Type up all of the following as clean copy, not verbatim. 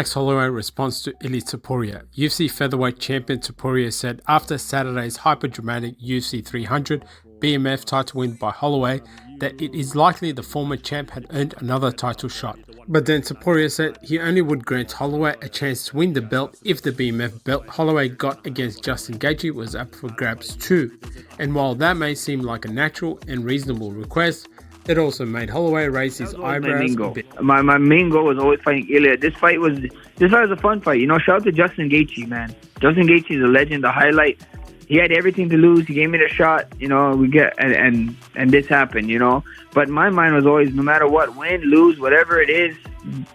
Holloway responds to iliatopuria. UFC featherweight champion Topuria said after Saturday's hyper-dramatic UFC 300 BMF title win by Holloway that it is likely the former champ had earned another title shot. But then Topuria said he only would grant Holloway a chance to win the belt if the BMF belt Holloway got against Justin Gaethje was up for grabs too. And while that may seem like a natural and reasonable request, it also made Holloway raise his eyebrows a bit. My main goal was always fighting Ilya. This fight was a fun fight. You know, shout out to Justin Gaethje, man. Justin Gaethje is a legend, the highlight. He had everything to lose. He gave me the shot. You know, and this happened. You know, but my mind was always, no matter what, win, lose, whatever it is,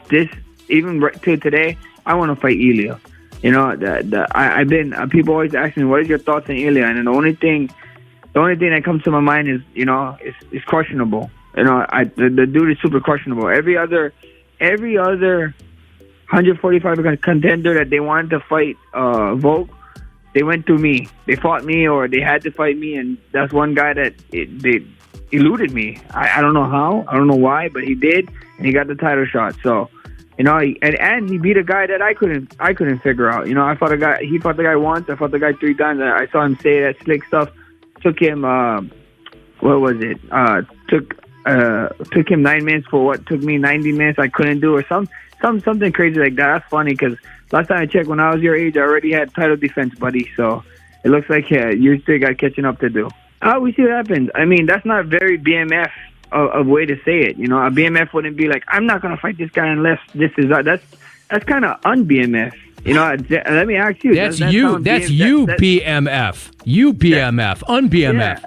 this even right to today, I want to fight Ilya. You know, I've been people always ask me, what is your thoughts on Ilya? And the only thing that comes to my mind is, you know, it's questionable. You know, the dude is super questionable. Every other 145 contender that they wanted to fight Volk, they went through me. They fought me, or they had to fight me, and that's one guy that they eluded me. I don't know how, I don't know why, but he did, and he got the title shot. So, you know, and he beat a guy that I couldn't figure out. You know, he fought the guy once, I fought the guy 3 times. I saw him say that slick stuff. Took him, what was it? Took him 9 minutes for what took me 90 minutes I couldn't do, or something crazy like that. That's funny because last time I checked, when I was your age, I already had title defense, buddy. So it looks like you still got catching up to do. We see what happens. I mean, that's not very BMF a way to say it. You know, a BMF wouldn't be like, I'm not gonna fight this guy unless this is that's kind of un-BMF. You know, let me ask you. That's you. That's you, BMF. You BMF, un-BMF.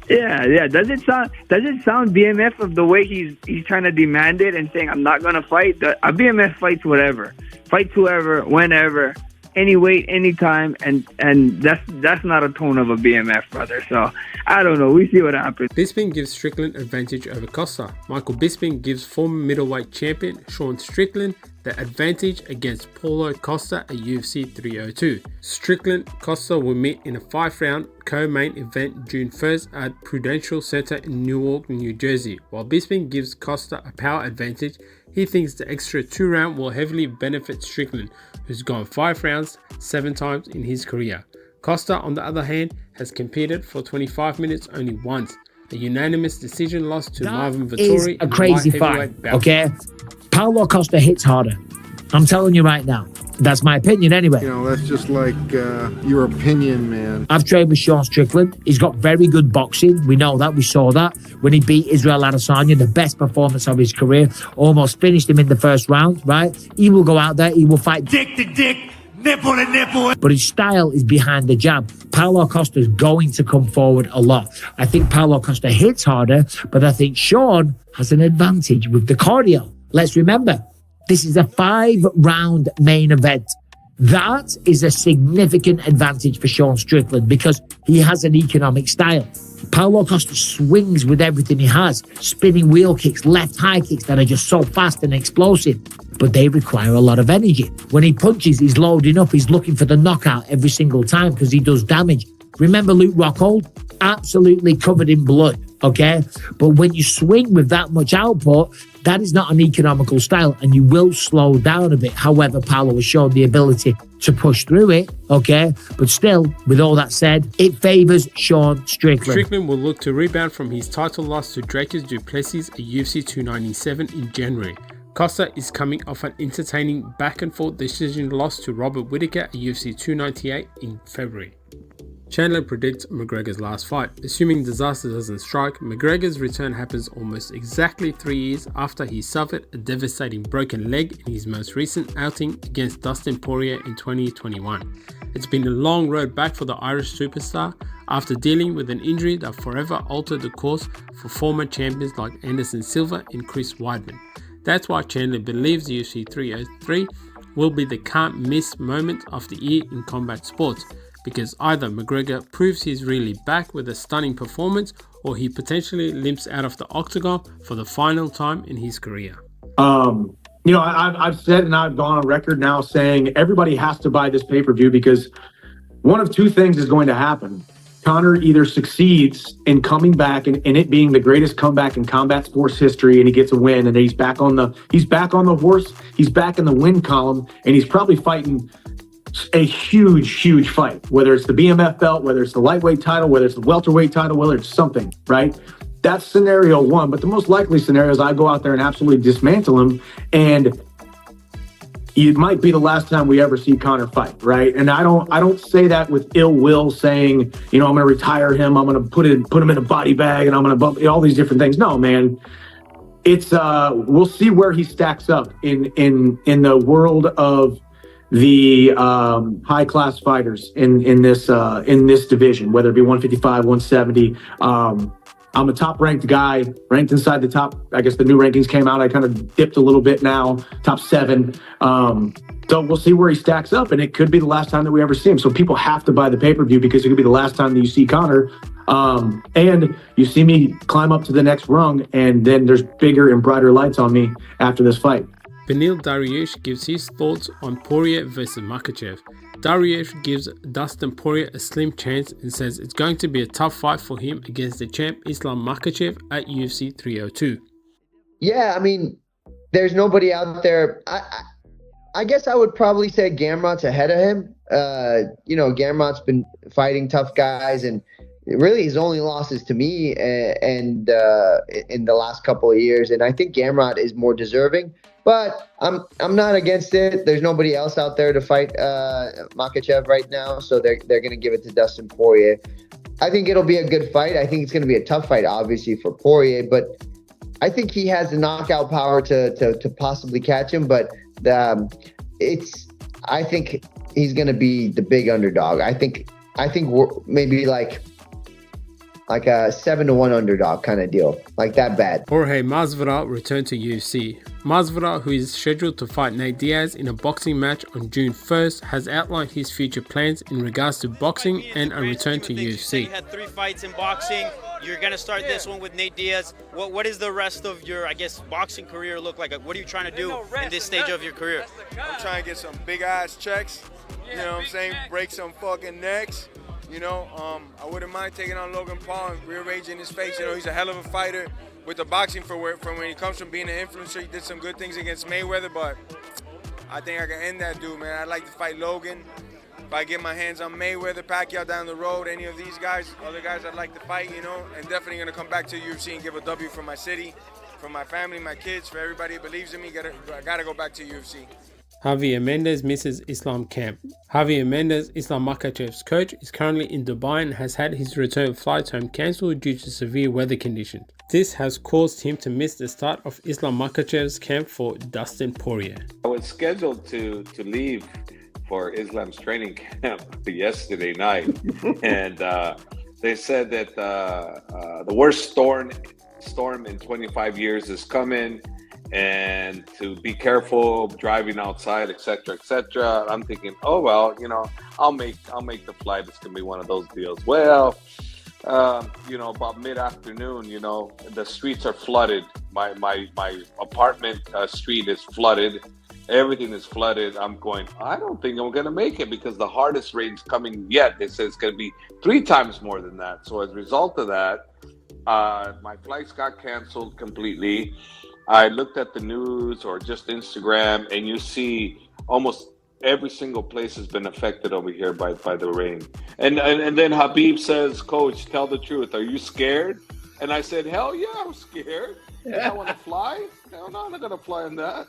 Yeah. Does it sound BMF of the way he's trying to demand it and saying, I'm not gonna fight? A BMF fights whatever, fights whoever, whenever, any weight, anytime, and that's not a tone of a BMF, brother. So I don't know. We see what happens. Bisping gives Strickland advantage over Costa. Michael Bisping gives former middleweight champion Sean Strickland the advantage against Paulo Costa at UFC 302. Strickland Costa will meet in a 5-round co-main event June 1st at Prudential Center in Newark, New Jersey. While Bisping gives Costa a power advantage, he thinks the extra 2-round will heavily benefit Strickland, who's gone 5 rounds 7 times in his career. Costa, on the other hand, has competed for 25 minutes only once. A unanimous decision loss to Marvin Vettori. Is a crazy fight, okay? Paulo Costa hits harder. I'm telling you right now. That's my opinion anyway. You know, that's just like your opinion, man. I've trained with Sean Strickland. He's got very good boxing. We know that. We saw that when he beat Israel Adesanya, the best performance of his career. Almost finished him in the first round, right? He will go out there. He will fight dick to dick, nipple to nipple. But his style is behind the jab. Paulo Costa is going to come forward a lot. I think Paulo Costa hits harder, but I think Sean has an advantage with the cardio. Let's remember, this is a 5-round main event. That is a significant advantage for Sean Strickland because he has an economic style. Paulo Costa swings with everything he has, spinning wheel kicks, left high kicks that are just so fast and explosive, but they require a lot of energy. When he punches, he's loading up, he's looking for the knockout every single time because he does damage. Remember Luke Rockhold? Absolutely covered in blood, okay? But when you swing with that much output, that is not an economical style, and you will slow down a bit. However, Paulo has shown the ability to push through it, okay? But still, with all that said, it favors Sean Strickland. Strickland will look to rebound from his title loss to Dricus du Plessis at UFC 297 in January. Costa is coming off an entertaining back-and-forth decision loss to Robert Whittaker at UFC 298 in February. Chandler predicts McGregor's last fight. Assuming disaster doesn't strike, McGregor's return happens almost exactly 3 years after he suffered a devastating broken leg in his most recent outing against Dustin Poirier in 2021. It's been a long road back for the Irish superstar after dealing with an injury that forever altered the course for former champions like Anderson Silva and Chris Weidman. That's why Chandler believes UFC 303 will be the can't-miss moment of the year in combat sports, because either McGregor proves he's really back with a stunning performance, or he potentially limps out of the octagon for the final time in his career. You know, I've said, and I've gone on record now saying everybody has to buy this pay-per-view because one of 2 things is going to happen. Conor either succeeds in coming back and it being the greatest comeback in combat sports history, and he gets a win, and he's back on the horse. He's he's back in the win column, and he's probably fighting a huge fight, whether it's the BMF belt, whether it's the lightweight title, whether it's the welterweight title, whether it's something, right? That's scenario one. But the most likely scenario is I go out there and absolutely dismantle him, and it might be the last time we ever see Conor fight, right? And I don't say that with ill will, saying, I'm going to retire him, I'm going to put him in a body bag, and I'm going to bump all these different things. No, man. It's we'll see where he stacks up in the world of the high class fighters in this division, whether it be 155, 170. I'm a top ranked guy, ranked inside the top. I guess the new rankings came out. I kind of dipped a little bit now, top 7. So we'll see where he stacks up, and it could be the last time that we ever see him. So people have to buy the pay-per-view because it could be the last time that you see Conor. And you see me climb up to the next rung, and then there's bigger and brighter lights on me after this fight. Beniel Dariush gives his thoughts on Poirier versus Makachevs. Dariush gives Dustin Poirier a slim chance and says it's going to be a tough fight for him against the champ Islam Makhachev at UFC 302. Yeah, I mean, there's nobody out there. I guess I would probably say Gamrot's ahead of him. Gamrot's been fighting tough guys, and really his only losses to me and in the last couple of years. And I think Gamrot is more deserving. But I'm not against it. There's nobody else out there to fight Makhachev right now, so they're going to give it to Dustin Poirier. I think it'll be a good fight. I think it's going to be a tough fight, obviously, for Poirier, but I think he has the knockout power to possibly catch him. But I think he's going to be the big underdog. I think we're maybe like a 7-1 underdog kind of deal, like that bad. Jorge Masvidal returned to UFC. Masvidal, who is scheduled to fight Nate Diaz in a boxing match on June 1st, has outlined his future plans in regards to boxing and a return to UFC. You had 3 fights in boxing. You're going to start this one with Nate Diaz. What is the rest of your, boxing career look like? What are you trying to do in this stage of your career? I'm trying to get some big-ass checks, you know what I'm saying, break some fucking necks. I wouldn't mind taking on Logan Paul and rearranging his face. He's a hell of a fighter with the boxing from when he comes from being an influencer. He did some good things against Mayweather, but I think I can end that dude, man. I'd like to fight Logan. If I get my hands on Mayweather, Pacquiao down the road, any of these guys, other guys I'd like to fight, and definitely going to come back to UFC and give a W for my city, for my family, my kids, for everybody who believes in me. I got to go back to UFC. Javier Mendez misses Islam camp. Javier Mendez, Islam Makhachev's coach, is currently in Dubai and has had his return flight home cancelled due to severe weather conditions. This has caused him to miss the start of Islam Makhachev's camp for Dustin Poirier. I was scheduled to leave for Islam's training camp yesterday night, and they said that the worst storm in 25 years is coming, and to be careful driving outside, etc., etc. I'm thinking, oh well, I'll make the flight. It's gonna be one of those deals. Well, about mid-afternoon, the streets are flooded. My apartment street is flooded. Everything is flooded. I'm going, I don't think I'm gonna make it because the hardest rain's coming yet. They said it's gonna be 3 times more than that. So as a result of that, my flights got canceled completely. I looked at the news or just Instagram, and you see almost every single place has been affected over here by the rain. And then Habib says, Coach, tell the truth. Are you scared? And I said, hell yeah, I'm scared. I want to fly? Hell no, I'm not going to fly on that.